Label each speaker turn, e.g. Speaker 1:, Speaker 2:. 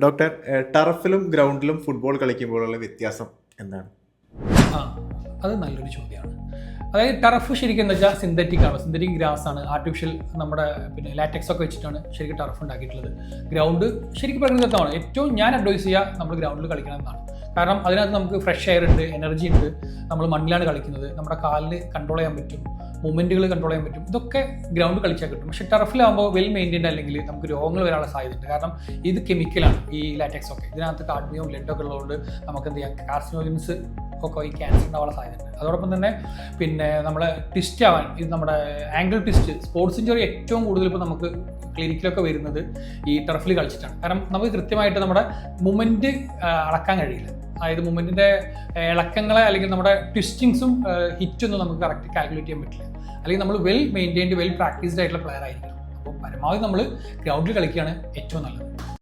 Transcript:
Speaker 1: Doctor, ടർഫിലും ഗ്രൗണ്ടിലും football കളിക്കുമ്പോഴുള്ള വ്യത്യാസം എന്താണ്?
Speaker 2: ആ അത് നല്ലൊരു ചോദ്യമാണ്. അതായത് ടർഫ് ശരിക്കും എന്താ വെച്ചാൽ സിന്തറ്റിക് ആണ്, സിന്തറ്റിക് ഗ്രാസ് ആണ്, ആർട്ടിഫിഷ്യൽ നമ്മുടെ ലാറ്റക്സ് ഒക്കെ വെച്ചിട്ടാണ് ശരിക്കും ടർഫ് ഉണ്ടാക്കിയിട്ടുള്ളത്. ഗ്രൗണ്ട് ശരിക്കും പ്രകൃതിദത്തമാണ്. ഏറ്റവും ഞാൻ അഡ്വൈസ് ചെയ്യുക നമ്മൾ ഗ്രൗണ്ടിൽ കളിക്കണം എന്നാണ്. കാരണം അതിനകത്ത് നമുക്ക് ഫ്രഷ് എയർ ഉണ്ട്, എനർജി ഉണ്ട്, നമ്മൾ മണ്ണിലാണ് കളിക്കുന്നത്, നമ്മുടെ കാലിന് കൺട്രോൾ ചെയ്യാൻ പറ്റും, മൂവ്മെൻറ്റുകൾ കൺട്രോൾ ചെയ്യാൻ പറ്റും. ഇതൊക്കെ ഗ്രൗണ്ട് കളിച്ചാൽ കിട്ടും. പക്ഷേ ടർഫിലാകുമ്പോൾ വെൽ മെയിൻറ്റൈൻഡ് അല്ലെങ്കിൽ നമുക്ക് രോഗങ്ങൾ വരാനുള്ള സാധ്യതയുണ്ട്. കാരണം ഇത് കെമിക്കലാണ്, ഈ ലാറ്റക്സ് ഒക്കെ. ഇതിനകത്ത് കാഡ്മിയവും ലെഡൊക്കെ ഉള്ളതുകൊണ്ട് നമുക്ക് എന്ത് ചെയ്യാം, കാർസിനോജൻസ് ഒക്കെ ഈ ക്യാൻസർ ഉണ്ടാവാനുള്ള സാധ്യതയുണ്ട്. അതോടൊപ്പം തന്നെ നമ്മളെ ട്വിസ്റ്റ് ആവാൻ, ഇത് നമ്മുടെ ആംഗിൾ ട്വിസ്റ്റ്, സ്പോർട്സ് ഇഞ്ചുറി ഏറ്റവും കൂടുതൽ ഇപ്പോൾ നമുക്ക് ക്ലിനിക്കിലൊക്കെ വരുന്നത് ഈ ടർഫിൽ കളിച്ചിട്ടാണ്. കാരണം നമുക്ക് കൃത്യമായിട്ട് നമ്മുടെ മൂവ്മെൻറ്റ് അളക്കാൻ കഴിയില്ല. അതായത് മൂവ്മെൻറ്റിൻ്റെ ഇളക്കങ്ങളെ അല്ലെങ്കിൽ നമ്മുടെ ട്വിസ്റ്റിങ്സും ഹിറ്റൊന്നും നമുക്ക് കറക്റ്റ് കാൽക്കുലേറ്റ് ചെയ്യാൻ പറ്റില്ല. അല്ലെങ്കിൽ നമ്മൾ വെൽ മെയിൻറ്റൈൻഡ്, വെൽ പ്രാക്ടീസ്ഡ് ആയിട്ടുള്ള പ്ലെയർ ആയിരിക്കണം. അപ്പോൾ പരമാവധി നമ്മൾ ഗ്രൗണ്ടിൽ കളിക്കുകയാണ് ഏറ്റവും നല്ലത്.